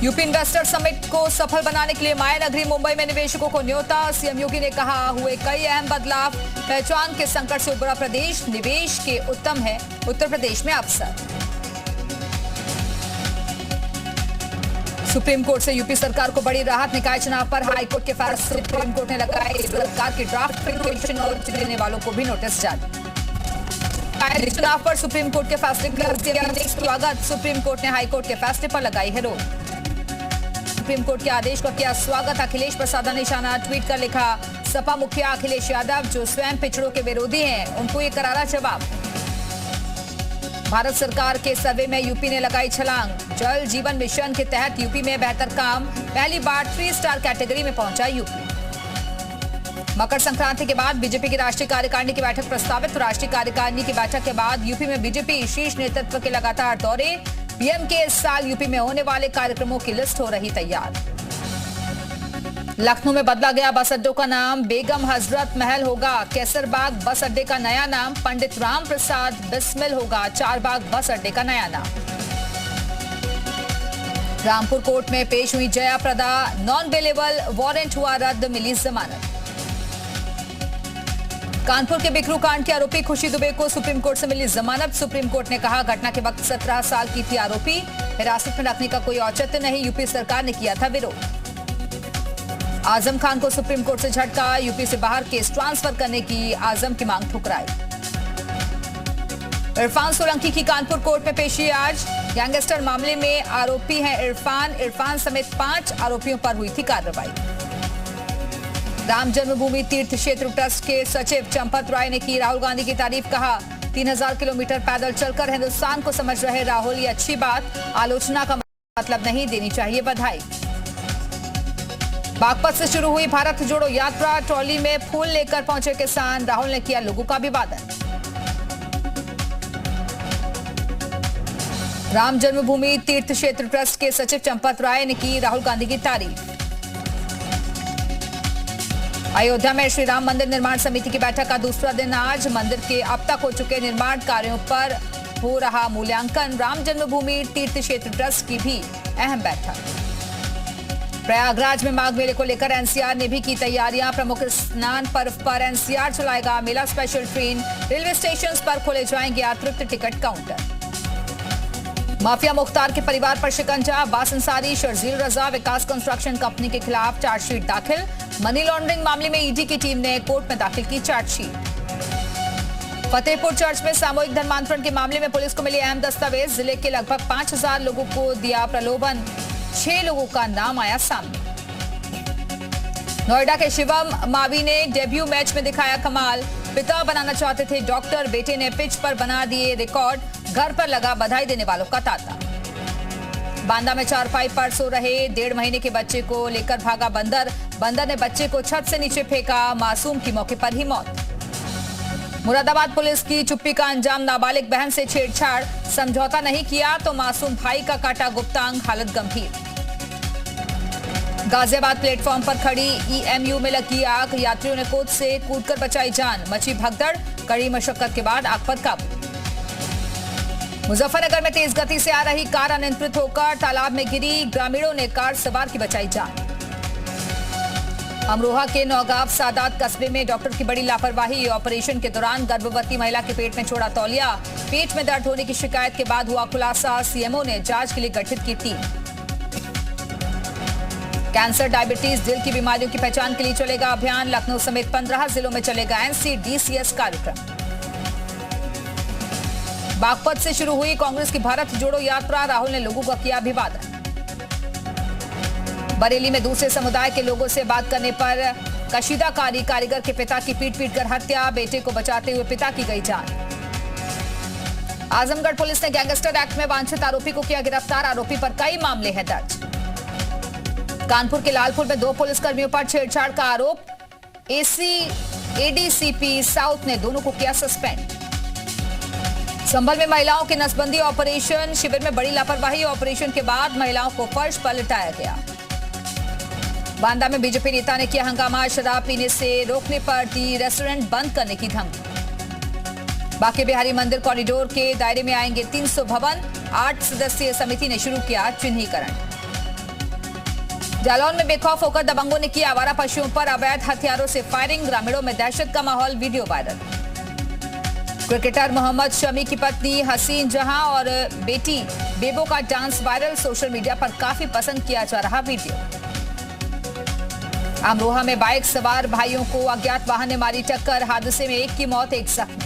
UP investor summit को सफल बनाने के लिए माया नगरी मुंबई में निवेशकों को न्योता। सीएम योगी ने कहा, हुए कई अहम बदलाव, पहचान के संकट से उभरा प्रदेश, निवेश के उत्तम है उत्तर प्रदेश में अवसर। सुप्रीम कोर्ट से यूपी सरकार को बड़ी राहत, निकाय चुनाव पर हाईकोर्ट के फैसले। सुप्रीम कोर्ट ने लगाए सरकार की ड्राफ्ट पिटीशन और देने वालों को भी नोटिस जारी। चुनाव पर सुप्रीम कोर्ट के फैसले का स्वागत, सुप्रीम कोर्ट ने हाईकोर्ट के फैसले पर लगाई है रोक। सुप्रीम कोर्ट के आदेश का किया स्वागत, अखिलेश प्रसाद ने निशाना ट्वीट कर लिखा, सपा मुखिया अखिलेश यादव जो स्वयं पिछड़ों के विरोधी हैं, उनको ये करारा जवाब। भारत सरकार के सर्वे में यूपी ने लगाई छलांग, जल जीवन मिशन के तहत यूपी में बेहतर काम, पहली बार 3 स्टार कैटेगरी में पहुंचा यूपी। मकर संक्रांति के बाद बीजेपी की राष्ट्रीय कार्यकारिणी की बैठक प्रस्तावित। राष्ट्रीय कार्यकारिणी की बैठक के बाद यूपी में बीजेपी शीर्ष नेतृत्व के लगातार दौरे, पीएम के इस साल यूपी में होने वाले कार्यक्रमों की लिस्ट हो रही तैयार। लखनऊ में बदला गया बस अड्डों का नाम, बेगम हजरत महल होगा कैसरबाग बस अड्डे का नया नाम, पंडित राम प्रसाद बिस्मिल होगा चारबाग बस अड्डे का नया नाम। रामपुर कोर्ट में पेश हुई Jaya Prada, non bailable warrant हुआ रद्द, मिली जमानत। कानपुर के बिकरू कांड के आरोपी खुशी दुबे को सुप्रीम कोर्ट से मिली जमानत। सुप्रीम कोर्ट ने कहा, घटना के वक्त 17 साल की थी आरोपी, हिरासत में रखने का कोई औचित्य नहीं, यूपी सरकार ने किया था विरोध। आजम खान को सुप्रीम कोर्ट से झटका, यूपी से बाहर केस ट्रांसफर करने की आजम की मांग ठुकराई। इरफान सोलंकी की कानपुर कोर्ट में पेशी आज, गैंगस्टर मामले में आरोपी हैं इरफान समेत 5 आरोपियों पर हुई थी कार्रवाई। राम जन्मभूमि तीर्थ क्षेत्र ट्रस्ट के सचिव चंपत राय ने की राहुल गांधी की तारीफ, कहा 3000 किलोमीटर पैदल चलकर हिंदुस्तान को समझ रहे राहुल, ये अच्छी बात, आलोचना का मतलब नहीं, देनी चाहिए बधाई। बागपत से शुरू हुई भारत जोड़ो यात्रा, ट्रॉली में फूल लेकर पहुंचे किसान, राहुल ने किया लोगों का अभिवादन। राम जन्मभूमि तीर्थ क्षेत्र ट्रस्ट के सचिव चंपत राय ने की राहुल गांधी की तारीफ। अयोध्या में श्री राम मंदिर निर्माण समिति की बैठक का दूसरा दिन आज, मंदिर के अब तक हो चुके निर्माण कार्यों पर हो रहा मूल्यांकन। राम जन्मभूमि तीर्थ क्षेत्र ट्रस्ट की भी अहम बैठक। प्रयागराज में माघ मेले को लेकर एनसीआर ने भी की तैयारियां, प्रमुख स्नान पर्व पर एनसीआर चलाएगा मेला स्पेशल ट्रेन, रेलवे स्टेशन पर खोले जाएंगे अतिरिक्त टिकट काउंटर। माफिया मुख्तार के परिवार पर शिकंजा, अब्बास अंसारी, शर्जील रजा, विकास कंस्ट्रक्शन कंपनी के खिलाफ चार्जशीट दाखिल। मनी लॉन्ड्रिंग मामले में ईडी की टीम ने कोर्ट में दाखिल की चार्जशीट। फतेहपुर चर्च में सामूहिक धर्मांतरण के मामले में पुलिस को मिले अहम दस्तावेज, जिले के लगभग 5000 लोगों को दिया प्रलोभन, 6 लोगों का नाम आया सामने। नोएडा के शिवम मावी ने डेब्यू मैच में दिखाया कमाल, पिता बनाना चाहते थे डॉक्टर, बेटे ने पिच पर बना दिए रिकॉर्ड, घर पर लगा बधाई देने वालों का तांता। बांदा में चारपाई पर सो रहे 1.5 महीने के बच्चे को लेकर भागा बंदर, बंदर ने बच्चे को छत से नीचे फेंका, मासूम की मौके पर ही मौत। मुरादाबाद पुलिस की चुप्पी का अंजाम, नाबालिग बहन से छेड़छाड़, समझौता नहीं किया तो मासूम भाई का काटा गुप्तांग, हालत गंभीर। गाजियाबाद प्लेटफॉर्म पर खड़ी ईएमयू में लगी आग, यात्रियों ने कोच से कूदकर बचाई जान, मची भगदड़, कड़ी मशक्कत के बाद आग पर काबू। मुजफ्फरनगर में तेज गति से आ रही कार अनियंत्रित होकर तालाब में गिरी, ग्रामीणों ने कार सवार की बचाई जान। अमरोहा के नौगांव सादात कस्बे में डॉक्टर की बड़ी लापरवाही, ऑपरेशन के दौरान गर्भवती महिला के पेट में छोड़ा तौलिया, पेट में दर्द होने की शिकायत के बाद हुआ खुलासा, सीएमओ ने जांच के लिए गठित की टीम। कैंसर, डायबिटीज, दिल की बीमारियों की पहचान के लिए चलेगा अभियान, लखनऊ समेत 15 जिलों में चलेगा एनसीडीसीएस कार्यक्रम। बागपत से शुरू हुई कांग्रेस की भारत जोड़ो यात्रा, राहुल ने लोगों का किया अभिवादन। बरेली में दूसरे समुदाय के लोगों से बात करने पर कशीदाकारी, कारीगर के पिता की पीट कर हत्या, बेटे को बचाते हुए पिता की गई जान। आजमगढ़ पुलिस ने गैंगस्टर एक्ट में वांछित आरोपी को किया गिरफ्तार, आरोपी पर कई मामले हैं दर्ज। कानपुर के लालपुर में 2 पुलिसकर्मियों पर छेड़छाड़ का आरोप, एडीसीपी साउथ ने दोनों को किया सस्पेंड। संभल में महिलाओं के नसबंदी ऑपरेशन, शिविर में बड़ी लापरवाही, ऑपरेशन के बाद महिलाओं को फर्श पर लिटाया गया। बांदा में बीजेपी नेता ने किया हंगामा, शराब पीने से रोकने पर दी रेस्टोरेंट बंद करने की धमकी। बांके बिहारी मंदिर कॉरिडोर के दायरे में आएंगे 300 भवन, 8 सदस्यीय समिति ने शुरू किया चिन्हीकरण। जालौन में बेखौफ होकर दबंगों ने किया आवारा पशुओं पर अवैध हथियारों से फायरिंग, ग्रामीणों में दहशत का माहौल, video viral. Cricketer Mohammed Shami की पत्नी हसीन जहां और बेटी बेबो का डांस वायरल, सोशल मीडिया पर काफी पसंद किया जा रहा वीडियो। अमरोहा में बाइक सवार भाइयों को अज्ञात वाहन ने मारी टक्कर, हादसे में एक की मौत, एक जख्मी।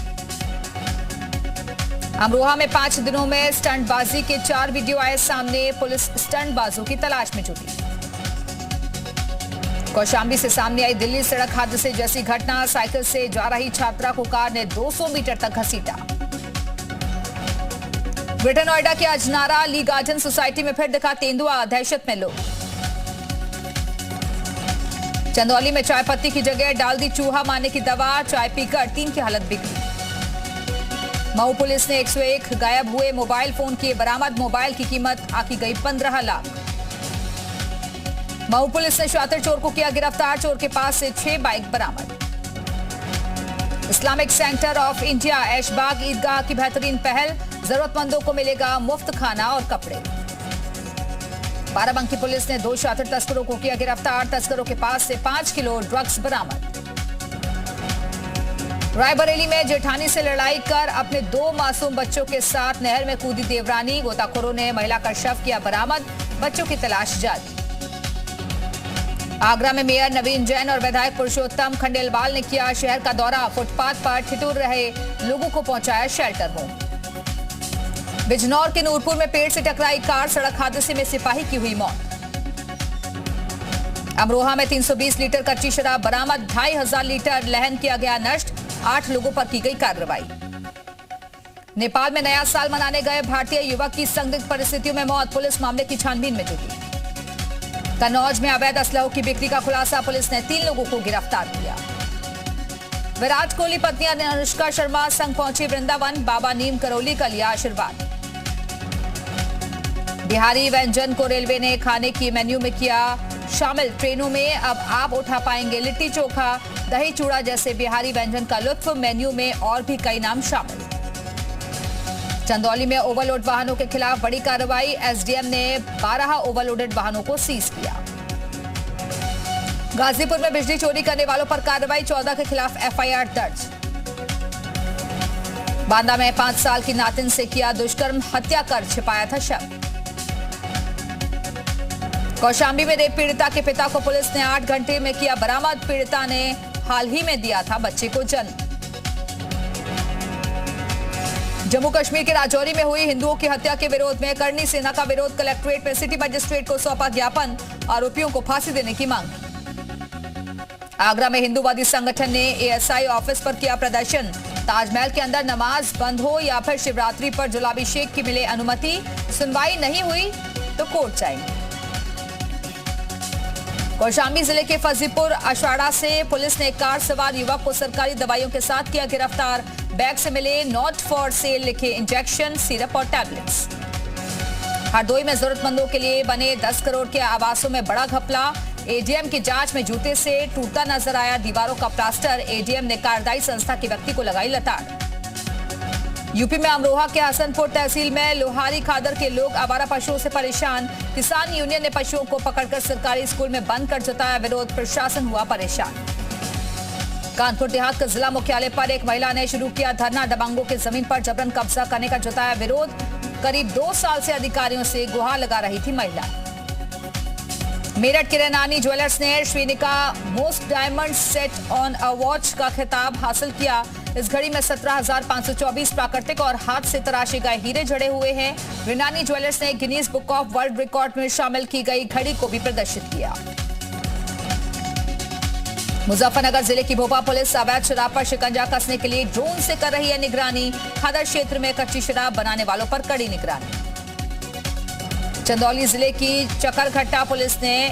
अमरोहा में 5 दिनों में स्टंटबाजी के 4 वीडियो आए सामने, पुलिस स्टंटबाजों की तलाश में जुटी। कौशाम्बी से सामने आई दिल्ली सड़क हादसे जैसी घटना, साइकिल से जा रही छात्रा को कार ने 200 मीटर तक घसीटा। ग्रेटर नोएडा के अजनारा ली गार्डन सोसाइटी में फिर दिखा तेंदुआ, दहशत में लोग। चंदौली में चाय पत्ती की जगह डाल दी चूहा मारने की दवा, चाय पीकर 3 की हालत बिगड़ी। मऊ पुलिस ने 101 गायब हुए मोबाइल फोन किए बरामद, मोबाइल की कीमत आंकी गई 15 लाख। मऊ पुलिस ने शातिर चोर को किया गिरफ्तार, चोर के पास से 6 बाइक बरामद। Islamic centre of India Aishbagh Idgah की बेहतरीन पहल, जरूरतमंदों को मिलेगा मुफ्त खाना और कपड़े। बाराबंकी पुलिस ने 2 शातिर तस्करों को किया गिरफ्तार, तस्करों के पास से 5 किलो ड्रग्स बरामद। रायबरेली में जेठानी से लड़ाई कर अपने 2 मासूम बच्चों के साथ नहर में कूदी देवरानी, गोताखोरों ने महिला का शव किया बरामद, बच्चों की तलाश जारी। आगरा में मेयर नवीन जैन और विधायक पुरुषोत्तम खंडेलवाल ने किया शहर का दौरा, फुटपाथ पर ठिठुर रहे लोगों को पहुंचाया शेल्टर होम। बिजनौर के नूरपुर में पेड़ से टकराई कार, सड़क हादसे में सिपाही की हुई मौत। अमरोहा में 320 लीटर कच्ची शराब बरामद, 2500 लीटर लहन किया गया नष्ट, 8 लोगों पर की गई कार्रवाई। नेपाल में नया साल मनाने गए भारतीय युवक की संदिग्ध परिस्थितियों में मौत, पुलिस मामले की छानबीन में जुटी। कन्नौज में अवैध असलहों की बिक्री का खुलासा, पुलिस ने 3 लोगों को गिरफ्तार किया। विराट कोहली पत्नी अनुष्का शर्मा संग पहुंची वृंदावन, बाबा नीम करौली का लिया आशीर्वाद। बिहारी व्यंजन को रेलवे ने खाने की मेन्यू में किया शामिल, ट्रेनों में अब आप उठा पाएंगे लिट्टी चोखा, दही चूड़ा जैसे बिहारी व्यंजन का लुत्फ, मेन्यू में और भी कई नाम शामिल। चंदौली में ओवरलोड वाहनों के खिलाफ बड़ी कार्रवाई, एसडीएम ने 12 ओवरलोडेड वाहनों को सीज किया। गाजीपुर में बिजली चोरी करने वालों पर कार्रवाई, 14 के खिलाफ एफआईआर दर्ज। बांदा में 5 साल की नातिन से किया दुष्कर्म, हत्या कर छिपाया था शव। कौशाम्बी में रेप पीड़िता के पिता को पुलिस ने 8 घंटे में किया बरामद, पीड़िता ने हाल ही में दिया था बच्चे को जन्म। जम्मू कश्मीर के राजौरी में हुई हिंदुओं की हत्या के विरोध में करनी सेना का विरोध, कलेक्ट्रेट में सिटी मजिस्ट्रेट को सौंपा ज्ञापन, आरोपियों को फांसी देने की मांग। आगरा में हिंदूवादी संगठन ने एएसआई ऑफिस पर किया प्रदर्शन, ताजमहल के अंदर नमाज बंद हो या फिर शिवरात्रि पर जलाभिषेक की मिले अनुमति, सुनवाई नहीं हुई तो कोर्ट जाएंगे। कौशाम्बी जिले के फजीपुर अशाड़ा से पुलिस ने कार सवार युवक को सरकारी दवाइयों के साथ किया गिरफ्तार, बैग से मिले नॉट फॉर सेल लिखे इंजेक्शन, सिरप और टैबलेट्स। हरदोई में जरूरतमंदों के लिए बने 10 करोड़ के आवासों में बड़ा घपला, एडीएम की जांच में जूते से टूटता नजर आया दीवारों का प्लास्टर, एडीएम ने कार्यदायी संस्था के व्यक्ति को लगाई लताड़। यूपी में अमरोहा के हसनपुर तहसील में लोहारी खादर के लोग आवारा पशुओं से परेशान, किसान यूनियन ने पशुओं को पकड़कर सरकारी स्कूल में बंद कर जताया विरोध, प्रशासन हुआ परेशान। कानपुर देहात के जिला मुख्यालय पर एक महिला ने शुरू किया धरना, दबंगों की जमीन पर जबरन कब्जा करने का जताया विरोध, करीब 2 साल से अधिकारियों से गुहार लगा रही थी महिला। मेरठ के रैनानी ज्वेलर्स ने Shrinika most diamond set on a watch का खिताब हासिल किया, इस घड़ी में 17,524 प्राकृतिक और हाथ से तराशे गए हीरे जड़े हुए हैं। रैनानी ज्वेलर्स ने Guinness book of world record में शामिल की गई घड़ी को भी प्रदर्शित किया। मुजफ्फरनगर जिले की भोपा पुलिस अवैध शराब पर शिकंजा कसने के लिए ड्रोन से कर रही है निगरानी, खादर क्षेत्र में कच्ची शराब बनाने वालों पर कड़ी निगरानी। चंदौली जिले की चकरघट्टा पुलिस ने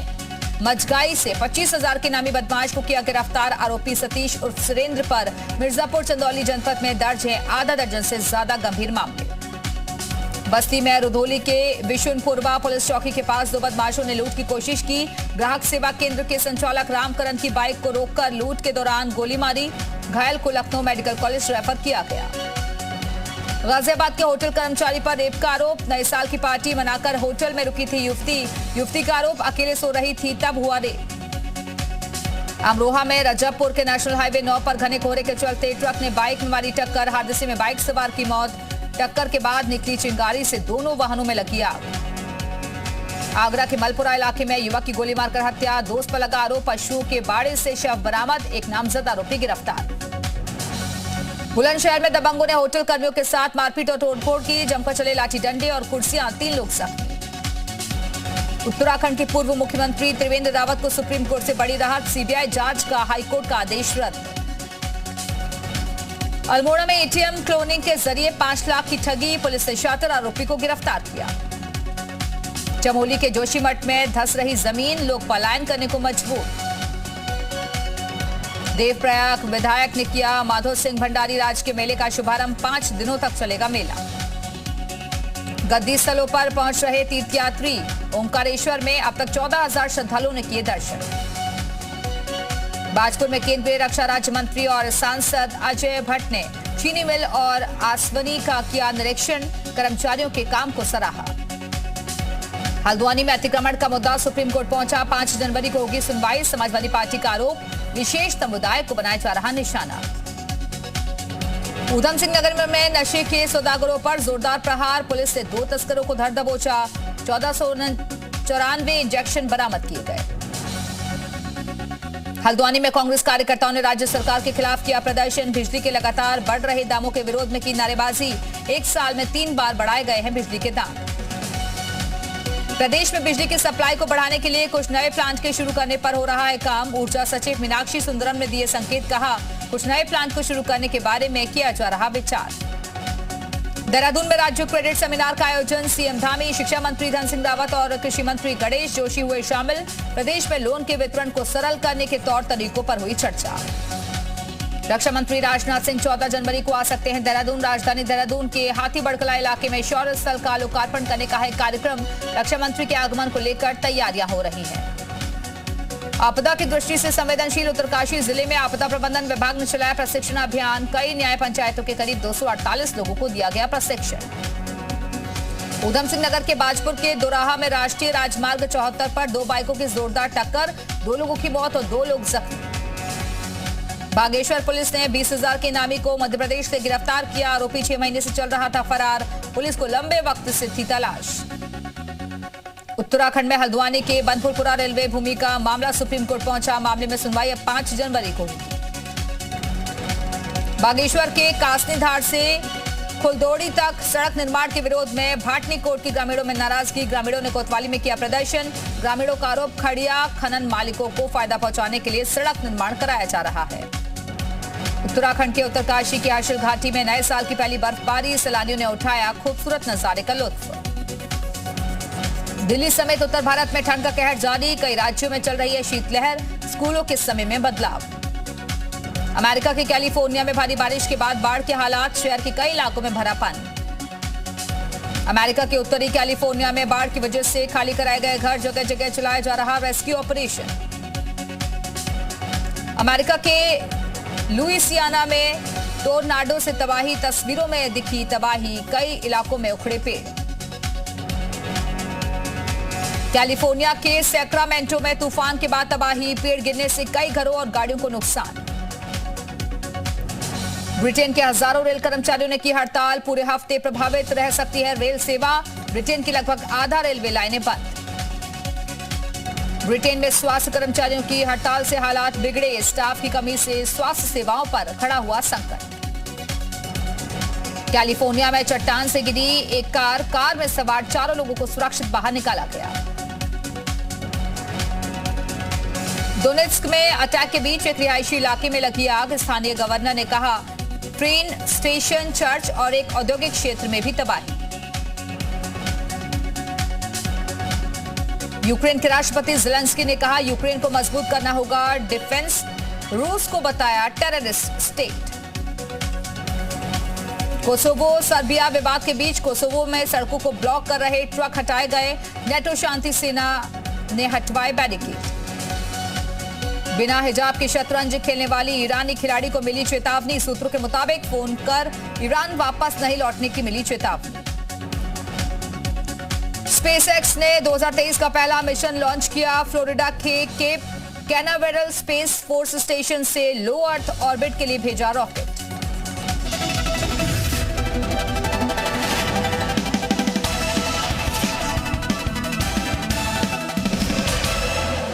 मजगाई से 25,000 के नामी बदमाश को किया गिरफ्तार, आरोपी सतीश उर्फ सुरेंद्र पर मिर्जापुर चंदौली जनपद में दर्ज है आधा दर्जन से ज्यादा गंभीर मामले। बस्ती में रुधौली के विशुनपुरवा पुलिस चौकी के पास 2 बदमाशों ने लूट की कोशिश की, ग्राहक सेवा केंद्र के संचालक रामकरण की बाइक को रोककर लूट के दौरान गोली मारी, घायल को लखनऊ मेडिकल कॉलेज रेफर किया गया। गाजियाबाद के होटल कर्मचारी पर रेप का आरोप। नए साल की पार्टी मनाकर होटल में रुकी थी युवती का आरोप अकेले सो रही थी तब हुआ रेप। अमरोहा में रजबपुर के नेशनल हाईवे 9 पर घने कोहरे के चलते ट्रक ने बाइक में मारी टक्कर। हादसे में बाइक सवार की मौत। टक्कर के बाद निकली चिंगारी से दोनों वाहनों में लगी आग। आगरा के मलपुरा इलाके में युवक की गोली मारकर हत्या। दोस्त पर लगा आरोप। पशुओं के बाड़े से शव बरामद। एक नामजद आरोपी गिरफ्तार। बुलंदशहर में दबंगों ने होटल कर्मियों के साथ मारपीट और तोड़फोड़ की। जमकर चले लाठी डंडे और कुर्सियां। 3 लोग जख्मी। उत्तराखंड के पूर्व मुख्यमंत्री त्रिवेंद्र रावत को सुप्रीम कोर्ट से बड़ी राहत। सीबीआई जांच का हाईकोर्ट का आदेश रद्द। अल्मोड़ा में एटीएम क्लोनिंग के जरिए 5 लाख की ठगी। पुलिस ने शातिर आरोपी को गिरफ्तार किया। चमोली के जोशीमठ में धंस रही जमीन। लोग पलायन करने को मजबूर। देवप्रयाग विधायक ने किया माधो सिंह भंडारी राज के मेले का शुभारंभ। 5 दिनों तक चलेगा मेला। गद्दी स्थलों पर पहुंच रहे तीर्थयात्री। ओंकारेश्वर में अब तक 14,000 श्रद्धालुओं ने किए दर्शन। बाजपुर में केंद्रीय रक्षा राज्य मंत्री और सांसद अजय भट्ट ने चीनी मिल और आसवनी का किया निरीक्षण। कर्मचारियों के काम को सराहा। हल्द्वानी में अतिक्रमण का मुद्दा सुप्रीम कोर्ट पहुंचा। 5 जनवरी को होगी सुनवाई। समाजवादी पार्टी का आरोप विशेष समुदाय को बनाया जा रहा निशाना। ऊधम सिंह नगर में नशे के सौदागरों पर जोरदार प्रहार। पुलिस ने 2 तस्करों को धर दबोचा। 1494 इंजेक्शन बरामद किए गए। हल्द्वानी में कांग्रेस कार्यकर्ताओं ने राज्य सरकार के खिलाफ किया प्रदर्शन। बिजली के लगातार बढ़ रहे दामों के विरोध में की नारेबाजी। 1 साल में 3 बार बढ़ाए गए हैं बिजली के दाम। प्रदेश में बिजली की सप्लाई को बढ़ाने के लिए कुछ नए प्लांट के शुरू करने पर हो रहा है काम। ऊर्जा सचिव मीनाक्षी सुंदरम ने दिए संकेत। कहा कुछ नए प्लांट को शुरू करने के बारे में किया जा रहा विचार। देहरादून में राज्य क्रेडिट सेमिनार का आयोजन। सीएम धामी, शिक्षा मंत्री धन सिंह रावत और कृषि मंत्री गणेश जोशी हुए शामिल। प्रदेश में लोन के वितरण को सरल करने के तौर तरीकों पर हुई चर्चा। रक्षा मंत्री राजनाथ सिंह 14 जनवरी को आ सकते हैं देहरादून। राजधानी देहरादून के हाथी बड़कला इलाके में शौर्य स्थल का लोकार्पण करने का है कार्यक्रम। रक्षा मंत्री के आगमन को लेकर तैयारियां हो रही हैं। आपदा की दृष्टि से संवेदनशील उत्तरकाशी जिले में आपदा प्रबंधन विभाग ने चलाया प्रशिक्षण अभियान। कई न्याय पंचायतों के करीब 248 लोगों को दिया गया प्रशिक्षण। ऊधम सिंह नगर के बाजपुर के दोराहा में राष्ट्रीय राजमार्ग 74 पर 2 बाइकों की जोरदार टक्कर। 2 लोगों की मौत और 2 लोग जख्मी। बागेश्वर पुलिस ने 20,000 के इनामी को मध्य प्रदेश से गिरफ्तार किया। आरोपी 6 महीने से चल रहा था फरार। पुलिस को लंबे वक्त से थी तलाश। उत्तराखंड में हल्द्वानी के बनपुरपुरा रेलवे भूमि का मामला सुप्रीम कोर्ट पहुंचा। मामले में सुनवाई अब 5 जनवरी को होगी। बागेश्वर के कासनीधार से खुलदोड़ी तक सड़क निर्माण के विरोध में भाटनी कोट की ग्रामीणों में नाराजगी। ग्रामीणों ने कोतवाली में किया प्रदर्शन। ग्रामीणों का आरोप खड़िया खनन मालिकों को फायदा पहुंचाने के लिए सड़क निर्माण कराया जा रहा है। उत्तराखंड के उत्तरकाशी की आशिल घाटी में नए साल की पहली बर्फबारी। सैलानियों ने उठाया खूबसूरत नजारे का लुत्फ। दिल्ली समेत उत्तर भारत में ठंड का कहर जारी। कई राज्यों में चल रही है शीतलहर। स्कूलों के समय में बदलाव। अमेरिका के कैलिफोर्निया में भारी बारिश के बाद बाढ़ के हालात। शहर के कई इलाकों में भरा पानी। अमेरिका के उत्तरी कैलिफोर्निया में बाढ़ की वजह से खाली कराए गए घर। जगह जगह चलाया जा रहा रेस्क्यू ऑपरेशन। अमेरिका के लुइसियाना में टोर्नाडो से तबाही। तस्वीरों में दिखी तबाही। कई इलाकों में उखड़े पेड़। कैलिफोर्निया के सैक्रामेंटो में तूफान के बाद तबाही। पेड़ गिरने से कई घरों और गाड़ियों को नुकसान। ब्रिटेन के हजारों रेल कर्मचारियों ने की हड़ताल। पूरे हफ्ते प्रभावित रह सकती है रेल सेवा। ब्रिटेन की लगभग आधा रेलवे लाइनें बंद। ब्रिटेन में स्वास्थ्य कर्मचारियों की हड़ताल से हालात बिगड़े। स्टाफ की कमी से स्वास्थ्य सेवाओं पर खड़ा हुआ संकट। कैलिफोर्निया में चट्टान से गिरी एक कार में सवार 4 लोगों को सुरक्षित बाहर निकाला गया। डोनेट्स्क में अटैक के बीच एक रिहायशी इलाके में लगी आग। स्थानीय गवर्नर ने कहा ट्रेन स्टेशन, चर्च और एक औद्योगिक क्षेत्र में भी तबाही। यूक्रेन के राष्ट्रपति ज़ेलेंस्की ने कहा यूक्रेन को मजबूत करना होगा डिफेंस। रूस को बताया टेररिस्ट स्टेट। कोसोवो सर्बिया विवाद के बीच कोसोवो में सड़कों को ब्लॉक कर रहे ट्रक हटाए गए। नेटो शांति सेना ने हटवाए बैरिकेड। बिना हिजाब की शतरंज खेलने वाली ईरानी खिलाड़ी को मिली चेतावनी। सूत्रों के मुताबिक फोन कर ईरान वापस नहीं लौटने की मिली चेतावनी। स्पेसएक्स ने 2023 का पहला मिशन लॉन्च किया। फ्लोरिडा के Cape Canaveral Space Force Station से लो अर्थ ऑर्बिट के लिए भेजा रॉकेट।